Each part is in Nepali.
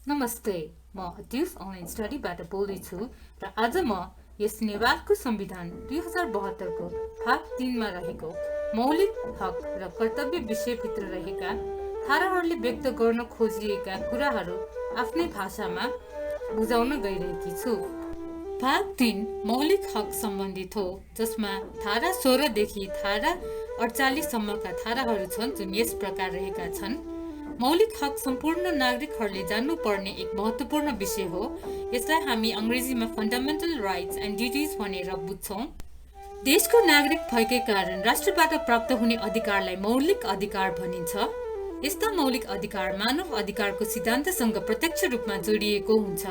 नमस्ते, म अत्युस अनलाइन स्टडीबाट बोल्दैछु र आज म यस नेपालको संविधान 2072 को भाग 3 मा रहेको मौलिक हक र कर्तव्य विषयभित्र रहेका धाराहरूले व्यक्त गर्न खोजिएका कुराहरू आफ्नै भाषामा बुझाउन गइरहेकी छु। भाग 3 मौलिक हक सम्बन्धित हो, जसमा धारा 16 देखि धारा 48 सम्मका धाराहरू छन् जुन यस प्रकार रहेका छन्। मौलिक हक सम्पूर्ण नागरिकहरूले जान्नुपर्ने एक महत्त्वपूर्ण विषय हो। यसलाई हामी अंग्रेजीमा फन्डामेन्टल राइट्स एन्ड ड्युटिज भनेर बुझ्छौँ। देशको नागरिक भएकै कारण राष्ट्रबाट प्राप्त हुने अधिकारलाई मौलिक अधिकार भनिन्छ। यस्ता मौलिक अधिकार मानव अधिकारको सिद्धान्तसँग प्रत्यक्ष रूपमा जोडिएको हुन्छ।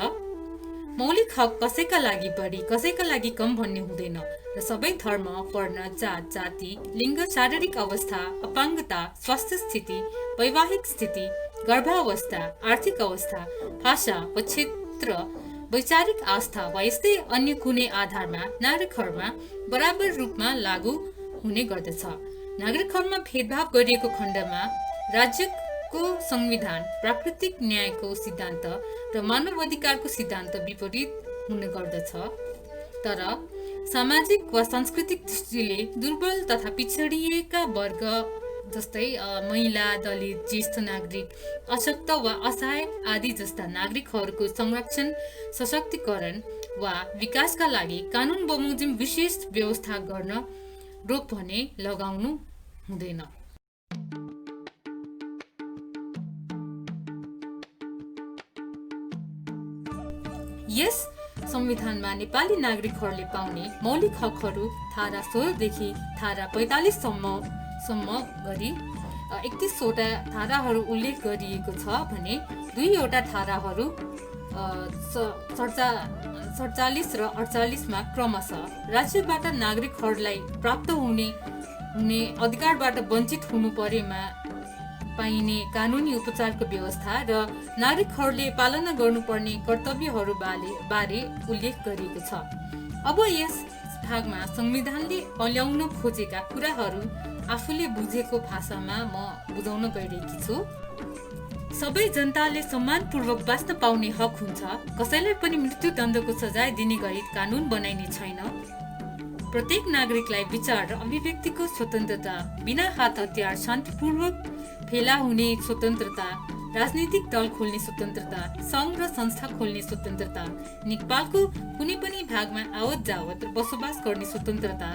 मौलिक हक कसैका लागि बढी कसैका लागि कम भन्ने हुँदैन र सबै धर्म, वर्ण, जात, जाति, लिङ्ग, शारीरिक अवस्था, अपाङ्गता, स्वास्थ्य स्थिति, वैवाहिक स्थिति, गर्भावस्था, आर्थिक अवस्था, भाषा वा क्षेत्र, वैचारिक आस्था वा यस्तै अन्य कुनै आधारमा नागरिकहरूमा बराबर रूपमा लागू हुने गर्दछ। नागरिकहरूमा भेदभाव गरिएको खण्डमा राज्यको संविधान, प्राकृतिक न्यायको सिद्धान्त र मानव अधिकारको सिद्धान्त विपरीत हुने गर्दछ। तर सामाजिक वा सांस्कृतिक दृष्टिले दुर्बल तथा पिछडिएका वर्ग जस्तै महिला, दलित, ज्येष्ठ नागरिक, अशक्त वा असहाय आदि जस्ता नागरिकहरूको संरक्षण, सशक्तिकरण वा विकासका लागि कानुन बमोजिम विशेष व्यवस्था गर्न रोक भने लगाउनु हुँदैन। यस संविधानमा नेपाली नागरिकहरूले पाउने मौलिक हकहरू धारा 16 देखि धारा 45 सम्म गरी 31 वटा धाराहरू उल्लेख गरिएको छ भने 2 वटा धाराहरू 47 र 48 मा क्रमशः राज्यबाट नागरिकहरूलाई प्राप्त हुने अधिकारबाट वञ्चित हुनु परेमा पाइने कानुनी उपचारको व्यवस्था र नागरिकहरूले पालना गर्नुपर्ने कर्तव्यहरू बारे उल्लेख गरिएको छ। अब यस भागमा संविधानले ल्याउन खोजेका कुराहरू आफूले बुझेको भाषामा म बुझाउन गइरहेकी छु। सबै जनताले सम्मानपूर्वक बाँच्न पाउने हक हुन्छ। कसैलाई पनि मृत्युदण्डको सजाय दिने गरी कानुन बनाइने छैन। प्रत्येक नागरिकलाई विचार र अभिव्यक्तिको स्वतन्त्रता, बिना हात हतियार शान्तिपूर्वक फेला हुने स्वतन्त्रता, राजनीतिक दल खोल्ने स्वतन्त्रता, सङ्घ र संस्था खोल्ने स्वतन्त्रता, नेपालको कुनै पनि भागमा आवत जावत र बसोबास गर्ने स्वतन्त्रता,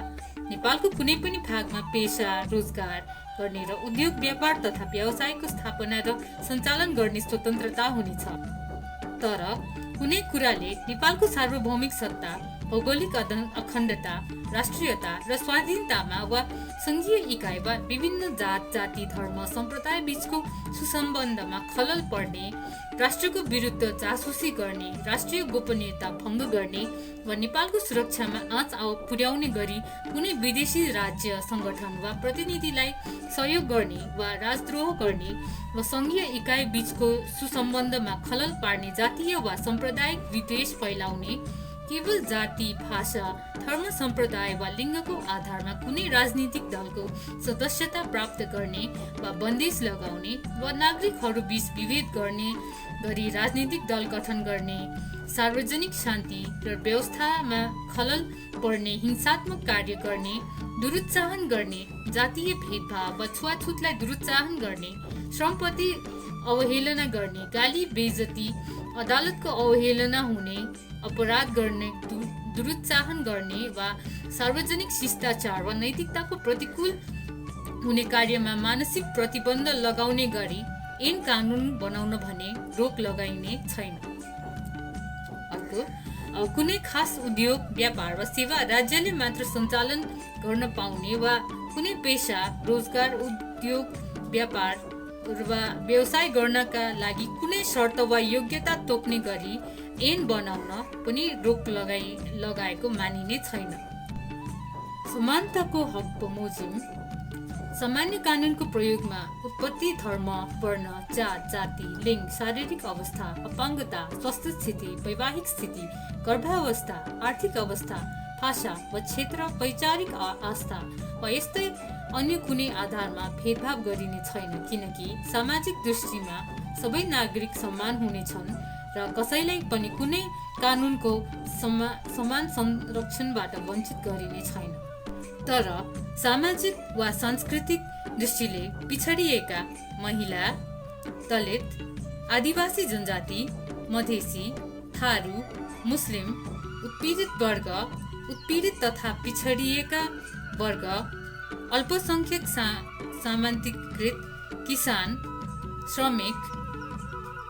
नेपालको कुनै पनि भागमा पेशा, रोजगार गर्ने र उद्योग व्यापार तथा व्यवसायको स्थापना र सञ्चालन गर्ने स्वतन्त्रता हुनेछ। तर कुनै कुराले नेपालको सार्वभौमिक सत्ता, भौगोलिक अखण्डता, राष्ट्रियता र स्वाधीनतामा वा संघीय इकाइ वा विभिन्न जात, जाति, धर्म, सम्प्रदाय बीचको सुसम्बन्धमा खलल पर्ने, राष्ट्रको विरुद्ध जासुसी गर्ने, राष्ट्रिय गोपनीयता भङ्ग गर्ने वा नेपालको सुरक्षामा आँच पुर्याउने गरी कुनै विदेशी राज्य, सङ्गठन वा प्रतिनिधिलाई सहयोग गर्ने वा राजद्रोह गर्ने वा संघीय इकाइ बीचको सुसम्बन्धमा खलल पार्ने, जातीय वा साम्प्रदायिक विद्वेष फैलाउने, केवल जाति, भाषा, धर्म, सम्प्रदाय वा लिङ्गको आधारमा कुनै राजनीतिक दलको सदस्यता प्राप्त गर्ने वा बन्देज लगाउने वा नागरिकहरू बीच विभेद गर्ने गरी राजनीतिक दल गठन गर्ने, सार्वजनिक शान्ति र व्यवस्थामा खलल पर्ने हिंसात्मक कार्य गर्ने, दुरुत्साहन गर्ने, जातीय भेदभाव वा छुवाछुतलाई दुरुत्साहन गर्ने, श्रमप्रति अवहेलना गर्ने, गाली बेइज्जती, अदालतको अवहेलना हुने, अपराध गर्ने, दुरुत्साहन गर्ने वा सार्वजनिक शिष्टाचार वा नैतिकताको प्रतिकूल हुने कार्यमा मानसिक प्रतिबन्ध लगाउने गरी ऐन कानुन बनाउन भने रोक लगाइने छैन। अर्को, कुनै खास उद्योग, व्यापार वा सेवा राज्यले मात्र सञ्चालन गर्न पाउने वा कुनै पेशा, रोजगार, उद्योग, व्यापार वा व्यवसाय गर्नका लागि कुनै शर्त वा योग्यता तोक्ने गरी ऐन बनाउन पनि रोक लगाएको मानिने छैन। समानताको हक बमोजिम सामान्य कानुनको प्रयोगमा उत्पत्ति, धर्म, वर्ण, जात, जाति, लिङ्ग, शारीरिक अवस्था, अपाङ्गता, स्वास्थ्य स्थिति, वैवाहिक स्थिति, गर्भावस्था, आर्थिक अवस्था, भाषा वा क्षेत्र, वैचारिक आस्था वा यस्तै अन्य कुनै आधारमा भेदभाव गरिने छैन, किनकि सामाजिक दृष्टिमा सबै नागरिक समान हुनेछन् र कसैलाई पनि कुनै कानुनको समान संरक्षणबाट वञ्चित गरिने छैन। तर सामाजिक वा सांस्कृतिक दृष्टिले पिछडिएका महिला, दलित, आदिवासी जनजाति, मधेसी, थारू, मुस्लिम, उत्पीडित वर्ग, उत्पीडित तथा पिछडिएका वर्ग, अल्पसंख्यक सामान्यीकृत, किसान, श्रमिक,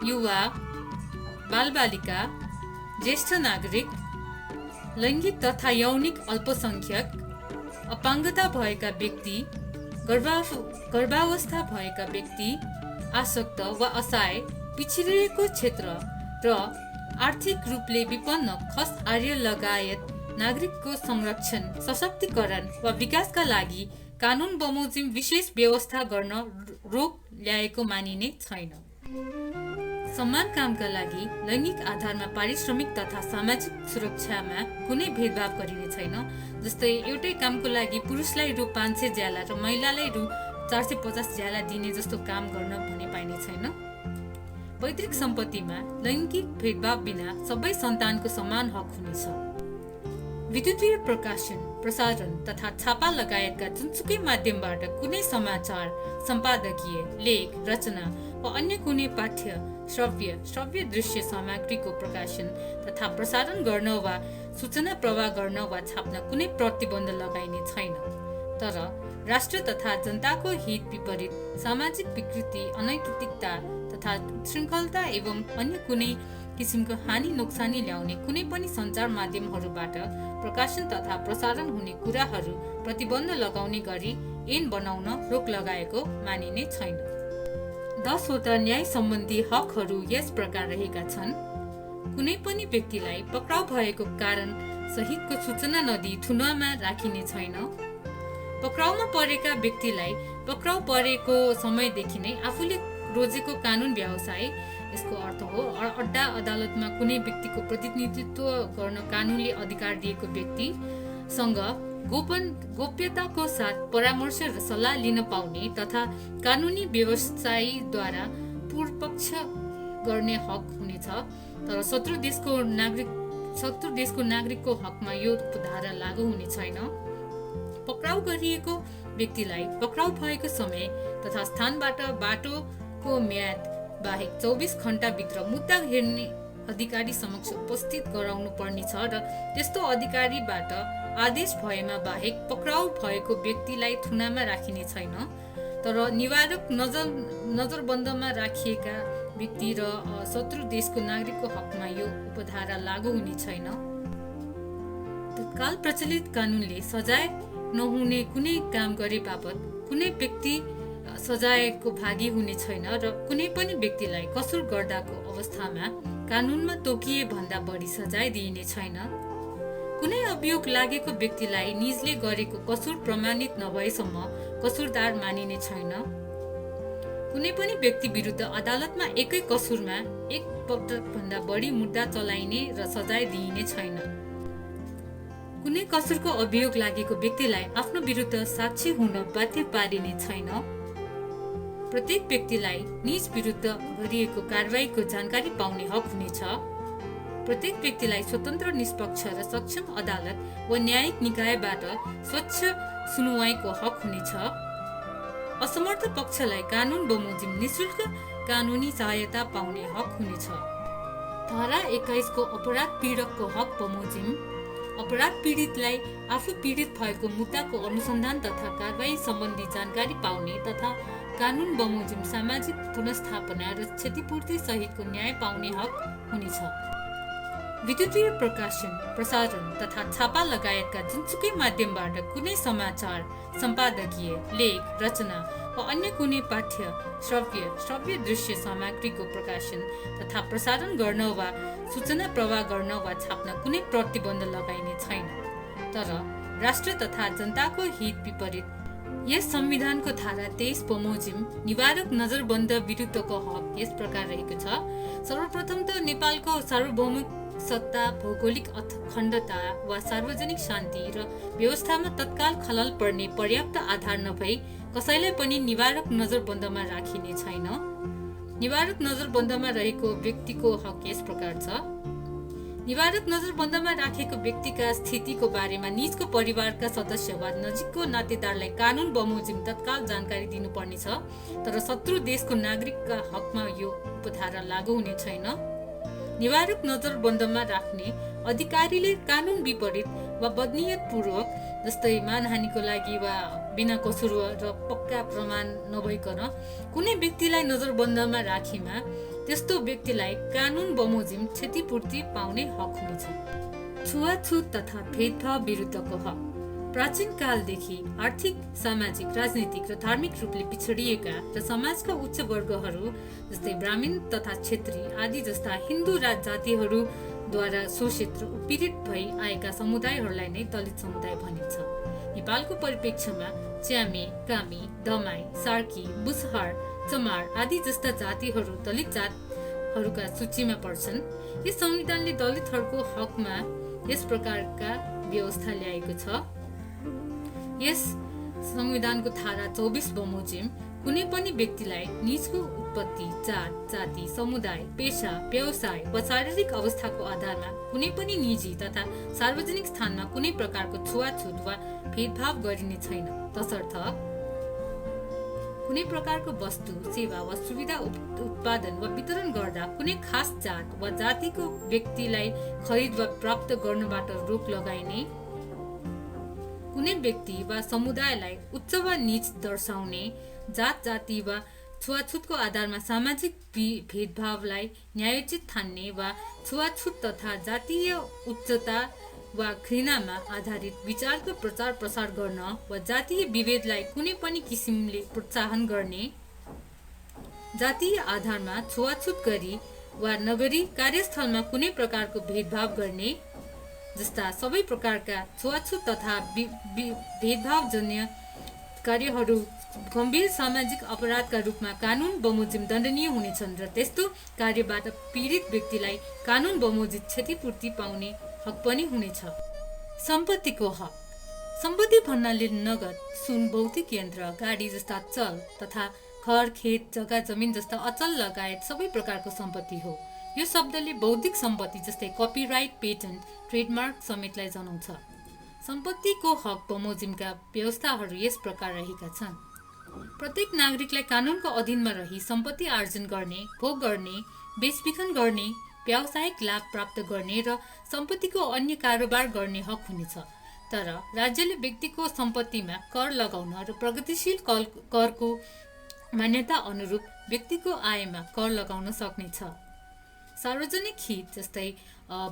युवा, बालबालिका, ज्येष्ठ नागरिक, लैङ्गिक तथा यौनिक अल्पसंख्यक, अपाङ्गता भएका व्यक्ति, गर्भावस्था भएका व्यक्ति, आसक्त वा असहाय, पिछडिएको क्षेत्र र आर्थिक रूपले विपन्न खस आर्य लगायत नागरिकको संरक्षण, सशक्तिकरण वा विकासका लागि कानुन बमोजिम विशेष व्यवस्था गर्न रोक ल्याएको मानिने छैन। समान कामका लागि लैङ्गिक आधारमा पारिश्रमिक तथा सामाजिक सुरक्षामा कुनै भेदभाव गरिने छैन। जस्तै एउटै कामको लागि पुरुषलाई रु 500 ज्याला र महिलालाई रु 450 ज्याला दिने जस्तो काम गर्न भने पाइने छैन। पैतृक सम्पत्तिमा लैङ्गिक भेदभाव बिना सबै सन्तानको समान हक हुनेछ। विद्युतीय प्रकाशन, प्रसारण तथा छापा लगायतका जुनसुकै माध्यमबाट कुनै समाचार, सम्पादकीय, लेख, रचना वा अन्य कुनै पाठ्य, श्रव्य दृश्य सामग्रीको प्रकाशन तथा प्रसारण गर्न वा सूचना प्रवाह गर्न वा छाप्न कुनै प्रतिबन्ध लगाइने छैन। तर राष्ट्र तथा जनताको हित विपरीत सामाजिक विकृति, अनैतिकता तथा श्रृङ्खलता एवं अन्य कुनै किसिमको हानि नोक्सानी ल्याउने कुनै पनि सञ्चार माध्यमहरूबाट प्रकाशन तथा प्रसारण हुने कुराहरू प्रतिबन्ध लगाउने गरी ऐन बनाउन रोक लगाएको मानिने छैन। 10 वटा न्याय सम्बन्धी हकहरू यस प्रकार रहेका छन्। कुनै पनि व्यक्तिलाई पक्राउ भएको कारण सहितको सूचना नदिई थुनामा राखिने छैन। पक्राउमा परेका व्यक्तिलाई पक्राउ परेको समयदेखि नै आफूले रोजेको कानुन व्यवसाय, यसको अर्थ हो अड्डा अदालतमा कुनै व्यक्तिको प्रतिनिधित्व गर्न कानुनले अधिकार दिएको व्यक्तिसँग गोप्यताको साथ परामर्श र सल्लाह लिन पाउने तथा कानुनी व्यवसायीद्वारा पूर्वपक्ष गर्ने हक हुनेछ। तर शत्रु देशको नागरिकको हकमा यो उपधारा लागू हुने छैन। पक्राउ गरिएको व्यक्तिलाई पक्राउ भएको समय तथा स्थानबाट बाटोको म्याद बाहेक 24 घण्टाभित्र मुद्दा हेर्ने अधिकारी समक्ष उपस्थित गराउनु पर्नेछ र त्यस्तो अधिकारीबाट आदेश भएमा बाहेक पक्राउ भएको व्यक्तिलाई थुनामा राखिने छैन। तर निवारक नजरबन्दमा राखिएका व्यक्ति र शत्रु देशको नागरिकको हकमा यो उपधारा लागू हुने छैन। तत्काल प्रचलित कानुनले सजाय नहुने कुनै काम गरे बापत कुनै व्यक्ति सजायको भागी हुने छैन र कुनै पनि व्यक्तिलाई कसुर गर्दाको अवस्थामा कानुनमा तोकिए भन्दा बढी सजाय दिइने छैन। कुनै अभियोग लागेको व्यक्तिलाई निजले गरेको कसुर प्रमाणित नभएसम्म कसुरदार मानिने छैन। कुनै पनि व्यक्ति विरुद्ध अदालतमा एकै कसुरमा एक पटक भन्दा बढी मुद्दा चलाइने र सजाय दिइने छैन। कुनै कसुरको अभियोग लागेको व्यक्तिलाई आफ्नो विरुद्ध साक्षी हुन बाध्य पारिने छैन। प्रत्येक व्यक्तिलाई निज विरुद्ध गरिएको कारबाहीको जानकारी पाउने हक हुनेछ। प्रत्येक व्यक्तिलाई स्वतन्त्र, निष्पक्ष र सक्षम अदालत वा न्यायिक निकायबाट स्वच्छ सुनुवाईको हक हुनेछ। असमर्थ पक्षलाई कानुन बमोजिम निशुल्क कानुनी सहायता पाउने हक हुनेछ। धारा 21 को अपराध पीडकको हक बमोजिम अपराध पीडितलाई आफू पीडित भएको मुद्दाको अनुसन्धान तथा कारबाही सम्बन्धी जानकारी पाउने तथा कानुन बमोजिम सामाजिक पुनर्स्थापना र क्षतिपूर्ति सहितको न्याय पाउने हक हुनेछ। विद्युतीय प्रकाशन, प्रसारण तथा छापा लगायतका जुनसुकै माध्यमबाट कुनै समाचार, सम्पादकीय, लेख, रचना वा अन्य कुनै पाठ्य, श्रव्य दृश्य सामग्रीको प्रकाशन तथा प्रसारण गर्न वा सूचना प्रवाह गर्न वा छाप्न कुनै प्रतिबन्ध लगाइने छैन। तर राष्ट्र तथा जनताको हित विपरीत यस संविधानको धारा 23 बमोजिम निवारक नजरबन्द विरुद्धको हक यस प्रकार रहेको छ। सर्वप्रथम त नेपालको सार्वभौमिक सत्ता, भौगोलिक अखण्डता वा सार्वजनिक शान्ति र व्यवस्थामा तत्काल खलल पर्ने पर्याप्त आधार नभई कसैलाई पनि निवारक नजरबन्दमा राखिने छैन। निवारक नजरबन्दमा रहेको व्यक्तिको हक यस प्रकार छ। निवारक नजरबन्दमा राखेको व्यक्तिका स्थितिको बारेमा निजको परिवारका सदस्य वा नजिकको नातेदारलाई कानुन बमोजिम तत्काल जानकारी दिनुपर्नेछ, तर शत्रु देशको नागरिकका हकमा यो उपधारा लागू हुने छैन। निवारक नजरबन्दमा राख्ने अधिकारीले कानुन विपरीत वा बदनियतपूर्वक, जस्तै मानहानिको लागि वा बिना कसुर र पक्का प्रमाण नभइकन कुनै व्यक्तिलाई नजरबन्दमा राखेमा त्यस्तो व्यक्तिलाई कानुन बमोजिम क्षतिपूर्ति पाउने हक हुनेछ। छुवाछुत तथा भेदभाव विरुद्धको हक। प्राचीन कालदेखि आर्थिक, सामाजिक, राजनीतिक र धार्मिक रूपले पिछडिएका र समाजका उच्च वर्गहरू जस्तै ब्राह्मण तथा क्षेत्री आदि जस्ता हिन्दू जातिहरूद्वारा शोषित र उत्पीडित भई आएका समुदायहरूलाई नै दलित समुदाय भनिन्छ। नेपालको परिप्रेक्ष्यमा च्यामे, कामी, दमाई, सार्की, बुसहार, चमार आदि जस्ता जातिहरू दलित जातहरूका सूचीमा पर्छन्। यस संविधानले दलितहरूको हकमा यस प्रकारका व्यवस्था ल्याएको छ। यस संविधानको धारा 24 बमोजिम कुनै पनि व्यक्तिलाई निजको उत्पत्ति, जात, जाति, समुदाय, पेशा, व्यवसाय वा शारीरिक अवस्थाको आधारमा कुनै पनि निजी तथा सार्वजनिक स्थानमा कुनै प्रकारको छुवाछुत वा भेदभाव गरिने छैन, तसर्थ कुनै प्रकारको वस्तु, सेवा वा सुविधा उत्पादन वा वितरण गर्दा कुनै खास जात वा जातिको व्यक्तिलाई खरिद वा प्राप्त गर्नबाट रोक लगाइने, कुनै व्यक्ति वा समुदायलाई उच्च वा नीच दर्शाउने, जात, जाति वा छुवाछुतको आधारमा सामाजिक भेदभावलाई न्यायोचित ठान्ने वा छुवाछुत तथा जातीय उच्चता वा घृणामा आधारित विचारको प्रचार प्रसार गर्न वा जातीय विभेदलाई कुनै पनि किसिमले प्रोत्साहन गर्ने, जातीय आधारमा छुवाछुत गरी वा नगरी कार्यस्थलमा कुनै प्रकारको भेदभाव गर्ने जस्ता सबै प्रकारका छुवाछुत तथा भेदभावजन्य कार्यहरू गम्भीर सामाजिक अपराधका रूपमा कानुन बमोजिम दण्डनीय हुनेछन् र त्यस्तो कार्यबाट पीडित व्यक्तिलाई कानुन बमोजिम क्षतिपूर्ति पाउने हक पनि हुनेछ। सम्पत्तिको हक। सम्पत्ति भन्नाले नगद, सुन, भौतिक यन्त्र, गाडी जस्ता अचल तथा घर, खेत, जग्गा जमिन जस्ता अचल लगायत सबै प्रकारको सम्पत्ति हो। यो शब्दले बौद्धिक सम्पत्ति जस्तै कपिराइट, पेटेन्ट, ट्रेडमार्क समेतलाई जनाउँछ। सम्पत्तिको हक बमोजिमका व्यवस्थाहरू यस प्रकार रहेका छन्। प्रत्येक नागरिकलाई कानुनको अधीनमा रही सम्पत्ति आर्जन गर्ने, भोग गर्ने, बेचबिखन गर्ने, व्यावसायिक लाभ प्राप्त गर्ने र सम्पत्तिको अन्य कारोबार गर्ने हक हुनेछ। तर राज्यले व्यक्तिको सम्पत्तिमा कर लगाउन र प्रगतिशील करको मान्यता अनुरूप व्यक्तिको आयमा कर लगाउन सक्नेछ। सार्वजनिक हित जस्तै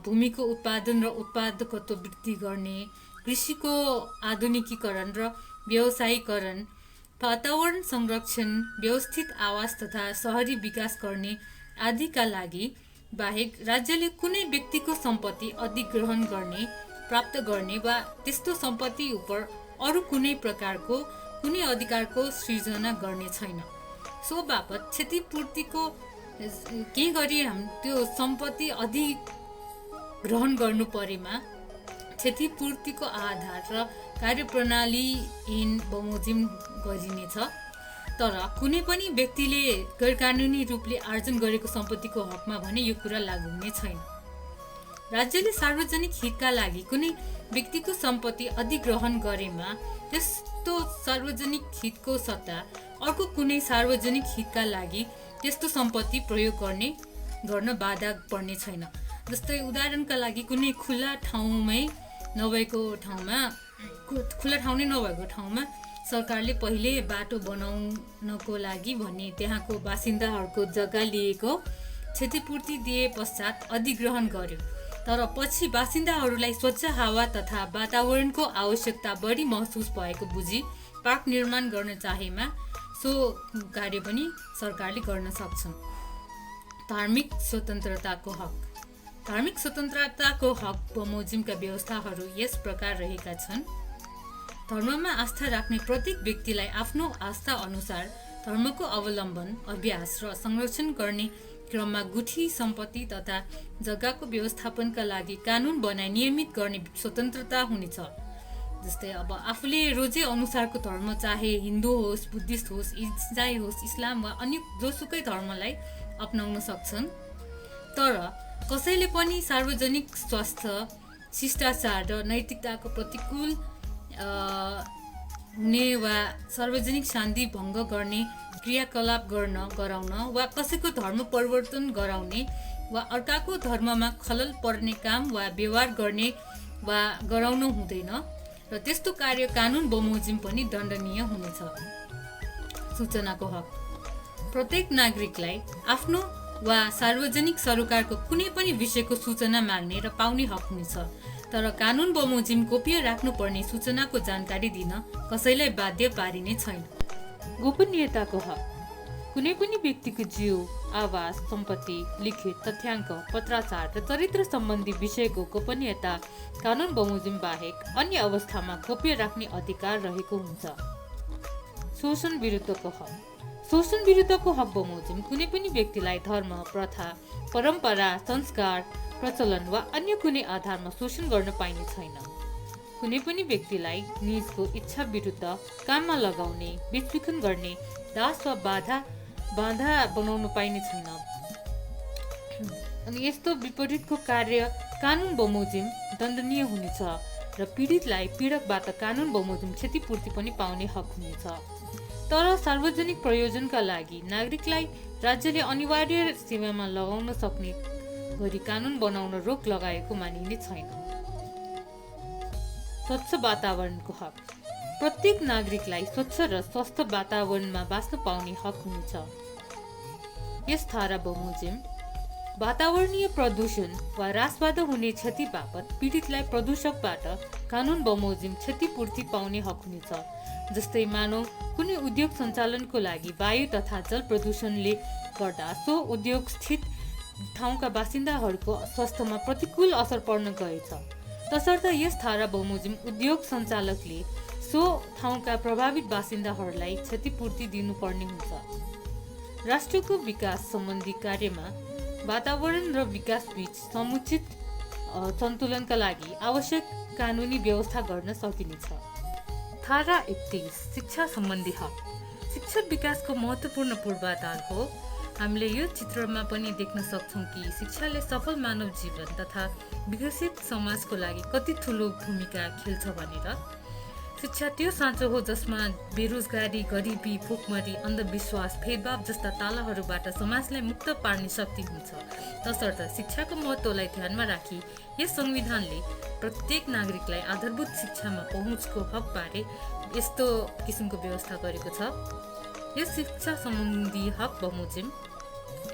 भूमिको उत्पादन र उत्पादकत्व वृद्धि गर्ने, कृषिको आधुनिकीकरण र व्यवसायीकरण, वातावरण संरक्षण, व्यवस्थित आवास तथा शहरी विकास गर्ने आदिका लागि बाहेक राज्यले कुनै व्यक्तिको सम्पत्ति अधिग्रहण गर्ने, प्राप्त गर्ने वा त्यस्तो सम्पत्ति उप अरू कुनै प्रकारको कुनै अधिकारको सृजना गर्ने छैन। सो बापत क्षतिपूर्तिको के गरी त्यो सम्पत्ति अधिग्रहण गर्नु परेमा क्षतिपूर्तिको आधार र कार्यप्रणाली बमोजिम गरिनेछ। तर कुनै पनि व्यक्तिले गैरकानुनी रूपले आर्जन गरेको सम्पत्तिको हकमा भने यो कुरा लागू हुने छैन। राज्यले सार्वजनिक हितका लागि कुनै व्यक्तिको सम्पत्ति अधिग्रहण गरेमा त्यस्तो सार्वजनिक हितको सट्टा अर्को कुनै सार्वजनिक हितका लागि त्यस्तो सम्पत्ति प्रयोग गर्न बाधा पर्ने छैन। जस्तै उदाहरणका लागि कुनै खुल्ला ठाउँ नै नभएको ठाउँमा सरकारले पहिले बाटो बनाउनको लागि भने त्यहाँको बासिन्दाहरूको जग्गा लिएको क्षतिपूर्ति दिए पश्चात अधिग्रहण गर्यो। तर पछि बासिन्दाहरूलाई स्वच्छ हावा तथा वातावरणको आवश्यकता बढी महसुस भएको बुझी पार्क निर्माण गर्न चाहेमा सो कार्य पनि सरकारले गर्न सक्छन्। धार्मिक स्वतन्त्रताको हक। धार्मिक स्वतन्त्रताको हक बमोजिमका व्यवस्थाहरू यस प्रकार रहेका छन्। धर्ममा आस्था राख्ने प्रत्येक व्यक्तिलाई आफ्नो आस्था अनुसार धर्मको अवलम्बन, अभ्यास र संरक्षण गर्ने क्रममा गुठी, सम्पत्ति तथा जग्गाको व्यवस्थापनका लागि कानुन बनाई नियमित गर्ने स्वतन्त्रता हुनेछ। जस्तै अब आफूले रोजे अनुसारको धर्म, चाहे हिन्दू होस्, बुद्धिस्ट होस्, इसाई होस्, इस्लाम वा अन्य जोसुकै धर्मलाई अपनाउन सक्छन्। तर कसैले पनि सार्वजनिक स्वास्थ्य, शिष्टाचार र नैतिकताको प्रतिकूल हुने वा सार्वजनिक शान्ति भङ्ग गर्ने क्रियाकलाप गराउन वा कसैको धर्म परिवर्तन गराउने वा अर्काको धर्ममा खलल पर्ने काम वा व्यवहार गर्ने वा गराउन हुँदैन र त्यस्तो कार्य कानुन बमोजिम पनि दण्डनीय हुनेछ। सूचनाको हक। प्रत्येक नागरिकलाई आफ्नो वा सार्वजनिक सरोकारको कुनै पनि विषयको सूचना माग्ने र पाउने हक हुनेछ, तर कानुन बमोजिम गोप्य राख्नुपर्ने सूचनाको जानकारी दिन कसैलाई बाध्य पारिने छैन। गोपनीयताको हक। कुनै पनि व्यक्तिको जीव, आवास, सम्पत्ति, लिखित तथ्याङ्क, पत्राचार र चरित्र सम्बन्धी विषयको गोपनीयता कानुन बमोजिम बाहेक अन्य अवस्थामा गोप्य राख्ने अधिकार रहेको हुन्छ। शोषण विरुद्धको हक। शोषण विरुद्धको हक बमोजिम कुनै पनि व्यक्तिलाई धर्म, प्रथा, परम्परा, संस्कार, प्रचलन वा अन्य कुनै आधारमा शोषण गर्न पाइने छैन। कुनै पनि व्यक्तिलाई निजको इच्छा विरुद्ध काममा लगाउने, बेचबिखन गर्ने, दास वा बाधा बनाउन पाइने छैन। अनि यस्तो विपरीतको कार्य कानुन बमोजिम दण्डनीय हुनेछ र पीडितलाई पीडकबाट कानुन बमोजिम क्षतिपूर्ति पनि पाउने हक हुनेछ। तर सार्वजनिक प्रयोजनका लागि नागरिकलाई राज्यले अनिवार्य सेवामा लगाउन सक्ने गरी कानुन बनाउन रोक लगाएको मानिने छैन। स्वच्छ वातावरणको हक। प्रत्येक नागरिकलाई स्वच्छ र स्वस्थ वातावरणमा बाँच्न पाउने हक हुनेछ। यस धारा बमोजिम वातावरणीय प्रदूषण वा ह्रासबाट हुने क्षति बापत पीडितलाई प्रदूषकबाट कानुन बमोजिम क्षतिपूर्ति पाउने हक हुनेछ। जस्तै मानौ कुनै उद्योग सञ्चालनको लागि वायु तथा जल प्रदूषणले गर्दा सो उद्योग स्थित ठाउँका बासिन्दाहरूको स्वास्थ्यमा प्रतिकूल असर पर्न गएछ, तसर्थ यस धारा बमोजिम उद्योग सञ्चालकले सो ठाउँका प्रभावित बासिन्दाहरूलाई क्षतिपूर्ति दिनुपर्ने हुन्छ। राष्ट्रको विकास सम्बन्धी कार्यमा वातावरण र विकास बीच समुचित सन्तुलनका लागि आवश्यक कानुनी व्यवस्था गर्न सकिनेछ। धारा 31 शिक्षा सम्बन्धी हक। शिक्षा विकासको महत्त्वपूर्ण पूर्वाधार हो। हामीले यो चित्रमा पनि देख्न सक्छौँ कि शिक्षाले सफल मानव जीवन तथा विकसित समाजको लागि कति ठुलो भूमिका खेल्छ भनेर। शिक्षा त्यो साँचो हो जसमा बेरोजगारी, गरिबी, भोकमरी, अन्धविश्वास, भेदभाव जस्ता तालाहरूबाट समाजलाई मुक्त पार्ने शक्ति हुन्छ। तसर्थ शिक्षाको महत्त्वलाई ध्यानमा राखी यस संविधानले प्रत्येक नागरिकलाई आधारभूत शिक्षामा पहुँचको हकबारे यस्तो किसिमको व्यवस्था गरेको छ। यस शिक्षा सम्बन्धी हक बमोजिम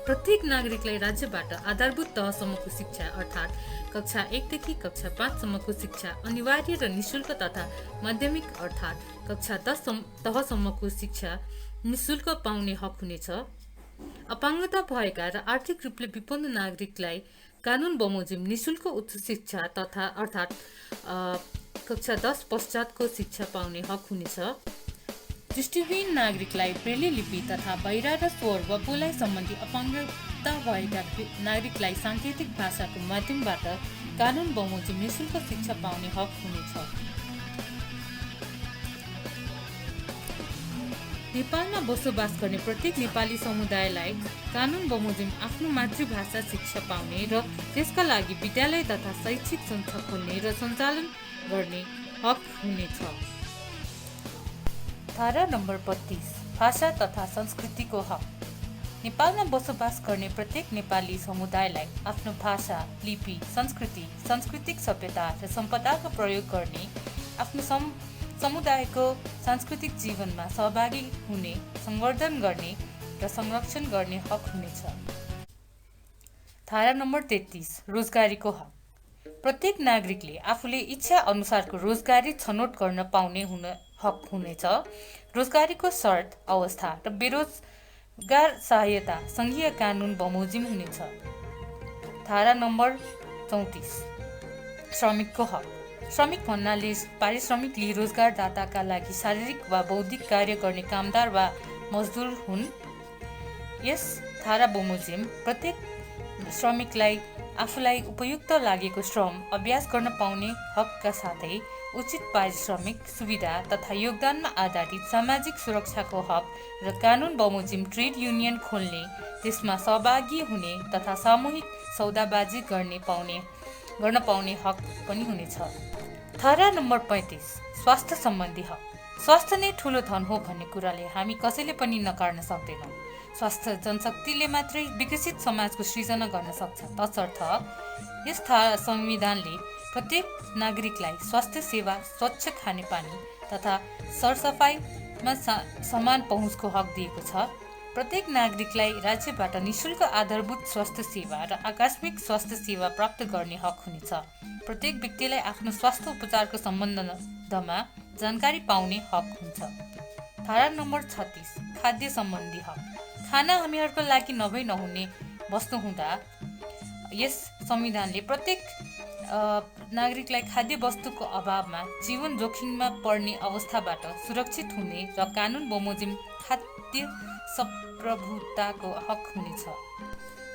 प्रत्येक नागरिकलाई राज्यबाट आधारभूत तहसम्मको शिक्षा अर्थात् कक्षा 1 देखि कक्षा 5 सम्मको शिक्षा अनिवार्य र निशुल्क तथा माध्यमिक अर्थात् कक्षा 10 तहसम्मको शिक्षा निशुल्क पाउने हक हुनेछ। अपाङ्गता भएका र आर्थिक रूपले विपन्न नागरिकलाई कानुन बमोजिम निशुल्क उच्च शिक्षा तथा अर्थात् कक्षा 10 पश्चातको शिक्षा पाउने हक हुनेछ। दृष्टिहीन नागरिकलाई ब्रेली लिपि तथा बहिरा र स्वर वा बोलाइ सम्बन्धी अपाङ्गता भएका नागरिकलाई साङ्केतिक भाषाको माध्यमबाट कानुन बमोजिम निशुल्क शिक्षा पाउने हक हुनेछ। नेपालमा बसोबास गर्ने प्रत्येक नेपाली समुदायलाई कानुन बमोजिम आफ्नो मातृभाषा शिक्षा पाउने र त्यसका लागि विद्यालय तथा शैक्षिक संस्था खोल्ने र सञ्चालन गर्ने हक हुनेछ। धारा नम्बर 32 भाषा तथा संस्कृतिको हक। नेपालमा बसोबास गर्ने प्रत्येक नेपाली समुदायलाई आफ्नो भाषा, लिपि, संस्कृति, सांस्कृतिक सभ्यता र सम्पदाको प्रयोग गर्ने, आफ्नो समुदायको सांस्कृतिक जीवनमा सहभागी हुने, संवर्धन गर्ने र संरक्षण गर्ने हक हुनेछ। धारा नम्बर 33 रोजगारीको हक। प्रत्येक नागरिकले आफूले इच्छा अनुसारको रोजगारी छनौट गर्न पाउने हक हुनेछ। रोजगारीको शर्त, अवस्था र बेरोजगार सहायता सङ्घीय कानुन बमोजिम हुनेछ। धारा नम्बर 34 श्रमिकको हक। श्रमिक भन्नाले पारिश्रमिक लिई रोजगारदाताका लागि शारीरिक वा बौद्धिक कार्य गर्ने कामदार वा मजदुर हुन्। यस धारा बमोजिम प्रत्येक श्रमिकलाई आफूलाई उपयुक्त लागेको श्रम अभ्यास गर्न पाउने हकका साथै उचित पारिश्रमिक सुविधा तथा योगदानमा आधारित सामाजिक सुरक्षाको हक र कानुन बमोजिम ट्रेड युनियन खोल्ने, त्यसमा सहभागी हुने तथा सामूहिक सौदाबाजी गर्न पाउने हक पनि हुनेछ। धारा नम्बर 35 स्वास्थ्य सम्बन्धी हक। स्वास्थ्य नै ठूलो धन हो भन्ने कुराले हामी कसैले पनि नकार्न सक्दैनौँ। स्वास्थ्य जनशक्तिले मात्रै विकसित समाजको सृजना गर्न सक्छ। तसर्थ यस संविधानले प्रत्येक नागरिकलाई स्वास्थ्य सेवा, स्वच्छ खानेपानी तथा सरसफाइमा समान पहुँचको हक दिएको छ। प्रत्येक नागरिकलाई राज्यबाट निःशुल्क आधारभूत स्वास्थ्य सेवा र आकस्मिक स्वास्थ्य सेवा प्राप्त गर्ने हक हुनेछ। प्रत्येक व्यक्तिलाई आफ्नो स्वास्थ्य उपचारको सम्बन्धमा जानकारी पाउने हक हुन्छ। धारा नम्बर 36 खाद्य सम्बन्धी हक। खाना हामीहरूको लागि नहुने वस्तु हुँदा यस संविधानले प्रत्येक नागरिकलाई खाद्य वस्तुको अभावमा जीवन जोखिममा पर्ने अवस्थाबाट सुरक्षित हुने र कानुन बमोजिम खाद्य संप्रभुताको हक हुनेछ।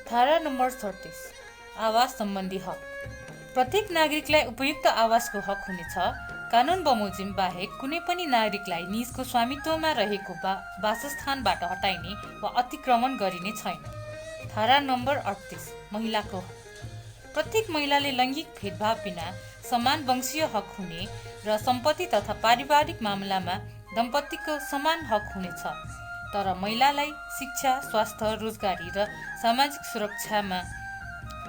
धारा नम्बर 37 आवास सम्बन्धी हक। प्रत्येक नागरिकलाई उपयुक्त आवासको हक हुनेछ। कानुन बमोजिम बाहेक कुनै पनि नागरिकलाई निजको स्वामित्वमा रहेको वासस्थानबाट हटाइने वा अतिक्रमण गरिने छैन। धारा नम्बर 38 महिलाको हक। प्रत्येक महिलाले लैङ्गिक भेदभाव बिना समान वंशीय हक हुने र सम्पत्ति तथा पारिवारिक मामलामा दम्पतिको समान हक हुनेछ। तर महिलालाई शिक्षा, स्वास्थ्य, रोजगारी र सामाजिक सुरक्षामा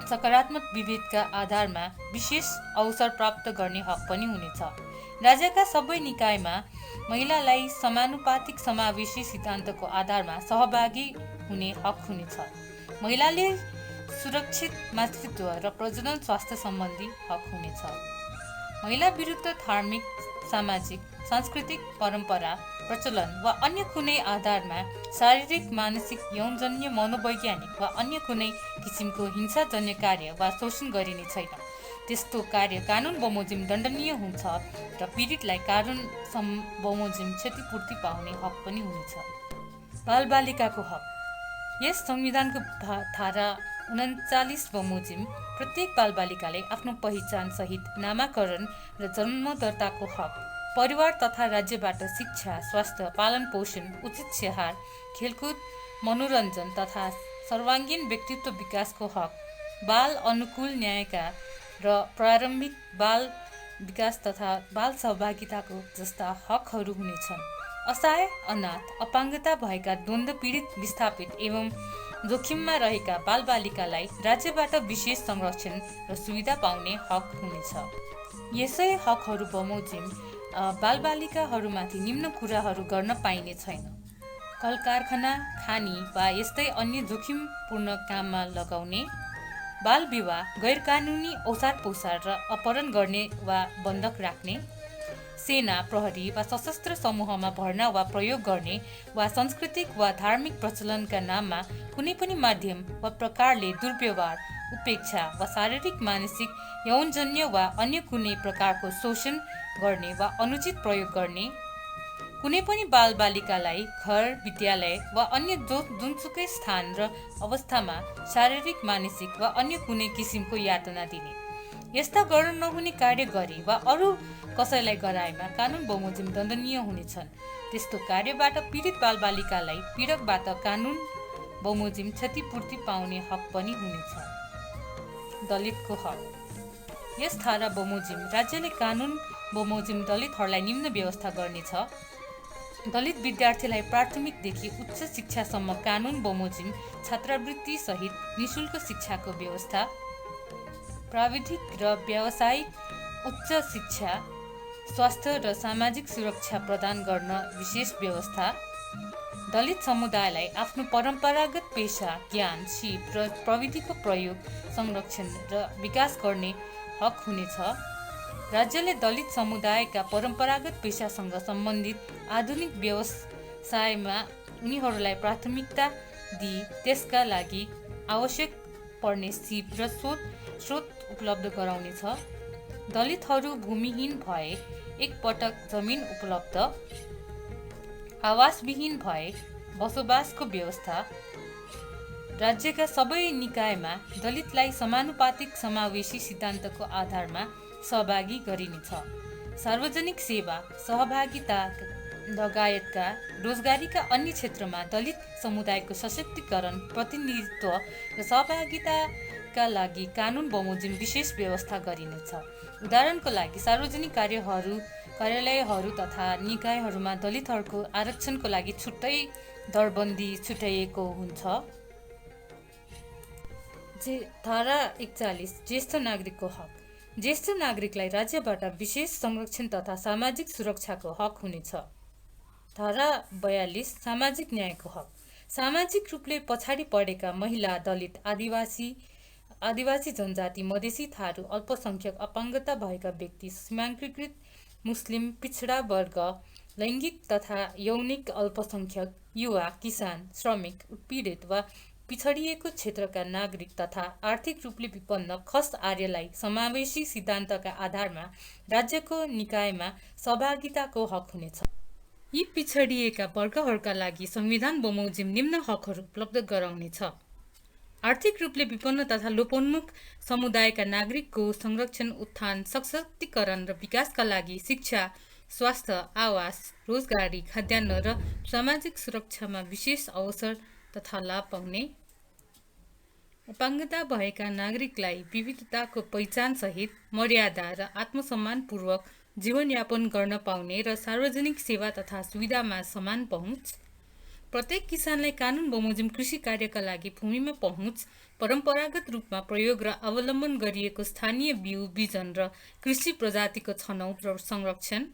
सकारात्मक विभेदका आधारमा विशेष अवसर प्राप्त गर्ने हक पनि हुनेछ। राज्यका सबै निकायमा महिलालाई समानुपातिक समावेशी सिद्धान्तको आधारमा सहभागी हुने हक हुनेछ। महिलाले सुरक्षित मातृत्व र प्रजनन स्वास्थ्य सम्बन्धी हक हुनेछ। महिला विरुद्ध धार्मिक, सामाजिक, सांस्कृतिक परम्परा, प्रचलन वा अन्य कुनै आधारमा शारीरिक, मानसिक, यौनजन्य, मनोवैज्ञानिक वा अन्य कुनै किसिमको हिंसाजन्य कार्य वा शोषण गरिने छैन। त्यस्तो कार्य कानुन बमोजिम दण्डनीय हुन्छ र पीडितलाई कानुन बमोजिम क्षतिपूर्ति पाउने हक पनि हुनेछ। बालबालिकाको हक। यस संविधानको धारा 39 बमोजिम प्रत्येक बालबालिकाले आफ्नो पहिचान सहित नामाकरण र जन्मदर्ताको हक, परिवार तथा राज्यबाट शिक्षा, स्वास्थ्य, पालन पोषण, उचित स्याहार, खेलकुद, मनोरञ्जन तथा सर्वाङ्गीण व्यक्तित्व विकासको हक, बाल अनुकूल न्यायका र प्रारम्भिक बाल विकास तथा बाल सहभागिताको जस्ता हकहरू हुनेछन्। असहाय, अनाथ, अपाङ्गता भएका, द्वन्द्व पीडित, विस्थापित एवं जोखिममा रहेका बालबालिकालाई राज्यबाट विशेष संरक्षण र सुविधा पाउने हक हुनेछ। यसै हकहरू बमोजिम बालबालिकाहरूमाथि निम्न कुराहरू गर्न पाइने छैन: कल कारखाना, खानी वा यस्तै अन्य जोखिमपूर्ण काममा लगाउने, बाल विवाह, गैर कानुनी ओसार पोसार र अपहरण गर्ने वा बन्धक राख्ने, सेना, प्रहरी वा सशस्त्र समूहमा भर्ना वा प्रयोग गर्ने वा सांस्कृतिक वा धार्मिक प्रचलनका नाममा कुनै पनि माध्यम वा प्रकारले दुर्व्यवहार, उपेक्षा वा शारीरिक, मानसिक, यौनजन्य वा अन्य कुनै प्रकारको शोषण गर्ने वा अनुचित प्रयोग गर्ने, कुनै पनि बालबालिकालाई घर, विद्यालय वा अन्य जुनसुकै स्थान र अवस्थामा शारीरिक, मानसिक वा अन्य कुनै किसिमको यातना दिने, यस्ता गर्न नहुने कार्य गरे वा अरू कसैलाई गराएमा कानुन बमोजिम दण्डनीय हुनेछन्। त्यस्तो कार्यबाट पीडित बालबालिकालाई पीडकबाट कानुन बमोजिम क्षतिपूर्ति पाउने हक पनि हुनेछ। दलितको हक। यस धारा बमोजिम राज्यले कानुन बमोजिम दलितहरूलाई निम्न व्यवस्था गर्नेछ: दलित विद्यार्थीलाई प्राथमिकदेखि उच्च शिक्षासम्म कानुन बमोजिम छात्रवृत्ति सहित निःशुल्क शिक्षाको व्यवस्था, प्राविधिक र व्यावसायिक उच्च शिक्षा, स्वास्थ्य र सामाजिक सुरक्षा प्रदान गर्न विशेष व्यवस्था, दलित समुदायलाई आफ्नो परम्परागत पेशा, ज्ञान, सिप र प्रविधिको प्रयोग, संरक्षण र विकास गर्ने हक हुनेछ। राज्यले दलित समुदायका परम्परागत पेशासँग सम्बन्धित आधुनिक व्यवसायमा उनीहरूलाई प्राथमिकता दिई त्यसका लागि आवश्यक पर्ने सिप र स्रोत उपलब्ध गराउनेछ। दलितहरू भूमिहीन भए एक पटक जमिन उपलब्ध, आवासविहीन भए बसोबासको व्यवस्था राज्यका सबै निकायमा दलितलाई समानुपातिक समावेशी सिद्धान्तको आधारमा सहभागी गरिनेछ। सार्वजनिक सेवा, सहभागिता लगायतका रोजगारीका अन्य क्षेत्रमा दलित समुदायको सशक्तिकरण, प्रतिनिधित्व र सहभागिताका लागि कानुन बमोजिम विशेष व्यवस्था गरिनेछ। उदाहरणको लागि सार्वजनिक कार्यालयहरू तथा निकायहरूमा दलितहरूको आरक्षणको लागि छुट्टै दरबन्दी छुट्याइएको हुन्छ। धारा 41 ज्येष्ठ नागरिकको हक। ज्येष्ठ नागरिकलाई राज्यबाट विशेष संरक्षण तथा सामाजिक सुरक्षाको हक हुनेछ। धारा 42 सामाजिक न्यायको हक। सामाजिक रूपले पछाडि परेका महिला, दलित, आदिवासी जनजाति, मधेसी, थारू, अल्पसंख्यक, अपाङ्गता भएका व्यक्ति, सीमाङ्कीकृत मुस्लिम, पिछडा वर्ग, लैङ्गिक तथा यौनिक अल्पसंख्यक, युवा, किसान, श्रमिक, उत्पीडित वा पिछडिएको क्षेत्रका नागरिक तथा आर्थिक रूपले विपन्न खस आर्यलाई समावेशी सिद्धान्तका आधारमा राज्यको निकायमा सहभागिताको हक हुनेछ। यी पिछडिएका वर्गहरूका लागि संविधान बमोजिम निम्न हकहरू उपलब्ध गराउनेछ। आर्थिक रूपले विपन्न तथा लोपोन्मुख समुदायका नागरिकको संरक्षण, उत्थान, सशक्तिकरण र विकासका लागि शिक्षा, स्वास्थ्य, आवास, रोजगारी, खाद्यान्न र सामाजिक सुरक्षामा विशेष अवसर तथा लाभ पाउने। अपाङ्गता भएका नागरिकलाई विविधताको पहिचानसहित मर्यादा र आत्मसम्मानपूर्वक जीवनयापन गर्न पाउने र सार्वजनिक सेवा तथा सुविधामा समान पहुँच। प्रत्येक किसानलाई कानुन बमोजिम कृषि कार्यका लागि भूमिमा पहुँच, परम्परागत रूपमा प्रयोग र अवलम्बन गरिएको स्थानीय बिउ, बिजन र कृषि प्रजातिको छनौट र संरक्षण।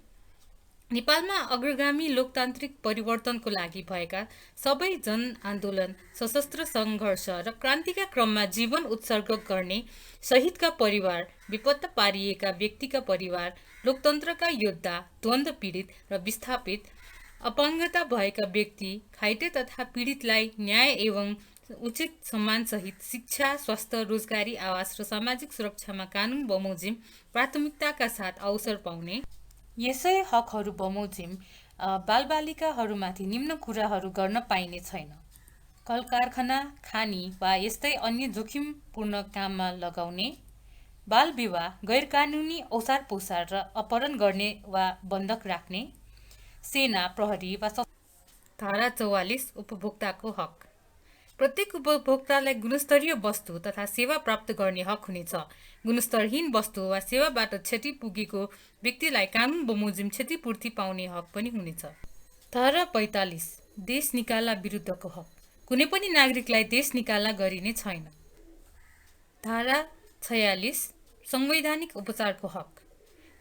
नेपालमा अग्रगामी लोकतान्त्रिक परिवर्तनको लागि भएका सबै जनआन्दोलन, सशस्त्र सङ्घर्ष र क्रान्तिका क्रममा जीवन उत्सर्ग गर्ने शहीदका परिवार, बेपत्ता पारिएका व्यक्तिका परिवार, लोकतन्त्रका योद्धा, द्वन्द्व पीडित र विस्थापित, अपाङ्गता भएका व्यक्ति, घाइते तथा पीडितलाई न्याय एवं उचित सम्मानसहित शिक्षा, स्वास्थ्य, रोजगारी, आवास र सामाजिक सुरक्षामा कानुन बमोजिम प्राथमिकताका साथ अवसर पाउने। यसै हकहरू बमोजिम बालबालिकाहरूमाथि निम्न कुराहरू गर्न पाइने छैन: कल कारखाना, खानी वा यस्तै अन्य जोखिमपूर्ण काममा लगाउने, बाल विवाह, गैरकानुनी ओसार पोसार र अपहरण गर्ने वा बन्धक राख्ने, सेना, प्रहरी वा। धारा 44 उपभोक्ताको हक। प्रत्येक उपभोक्तालाई गुणस्तरीय वस्तु तथा सेवा प्राप्त गर्ने हक हुनेछ। गुणस्तरहीन वस्तु वा सेवाबाट क्षति पुगेको व्यक्तिलाई कानुन बमोजिम क्षतिपूर्ति पाउने हक पनि हुनेछ। धारा 45 देश निकाला विरुद्धको हक। कुनै पनि नागरिकलाई देश निकाला गरिने छैन। धारा 46 संवैधानिक उपचारको हक।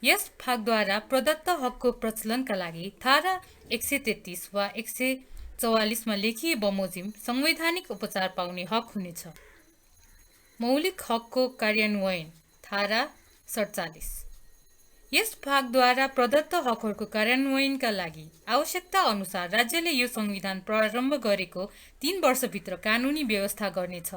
यस भागद्वारा प्रदत्त हकको प्रचलनका लागि धारा 133 वा 144 मा लेखिए बमोजिम संवैधानिक उपचार पाउने हक हुनेछ। मौलिक हकको कार्यान्वयन। धारा 47 यस भागद्वारा प्रदत्त हकहरूको कार्यान्वयनका लागि आवश्यकता अनुसार राज्यले यो संविधान प्रारम्भ गरेको 3 वर्षभित्र कानुनी व्यवस्था गर्नेछ।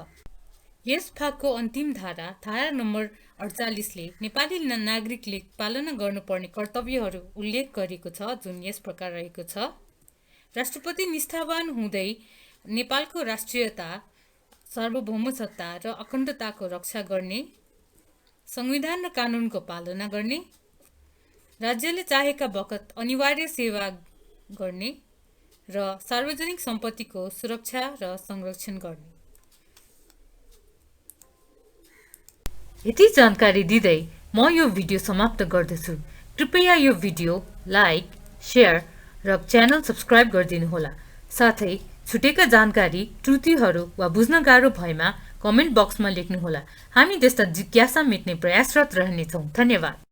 यस भागको अन्तिम धारा नम्बर 48 ले नेपाली नागरिकले पालना गर्नुपर्ने कर्तव्यहरू उल्लेख गरेको छ, जुन यस प्रकार रहेको छ: राष्ट्रपति निष्ठावान हुँदै नेपालको राष्ट्रियता, सार्वभौमसत्ता र अखण्डताको रक्षा गर्ने, संविधान र कानुनको पालना गर्ने, राज्यले चाहेका बखत अनिवार्य सेवा गर्ने र सार्वजनिक सम्पत्तिको सुरक्षा र संरक्षण गर्ने। यति जानकारी दिँदै म यो भिडियो समाप्त गर्दछु। कृपया यो भिडियो लाइक, शेयर र च्यानल सब्स्क्राइब गरिदिनुहोला। साथै छुटेका जानकारी, त्रुटिहरू वा बुझ्न गाह्रो भएमा कमेन्ट बक्समा लेख्नुहोला। हामी त्यस्ता जिज्ञासा मेट्ने प्रयासरत रहनेछौँ। धन्यवाद।